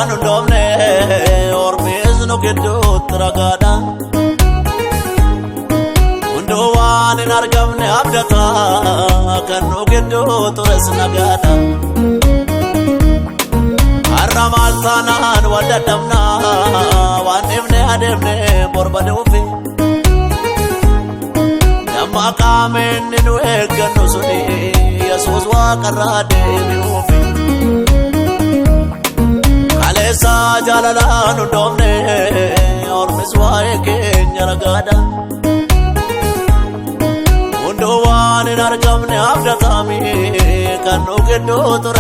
jalalaan hundoofne ormis nu gidduutti ragaadha. Hunduu waan hin argamne abdata kan nu gidduu tures nagaadha. Har'a maal taanaan wal dadhabna waan dhibne adeemne borbaduufi. Nama qaamni nu eeggannu suni Yesuus waaqarraa deebi'uufi. Kaleessa jalalaan hundoofne ormis waa'ee keenya ragaadha. Hunduu waan hin argamne abdataami kan nu gidduu ture.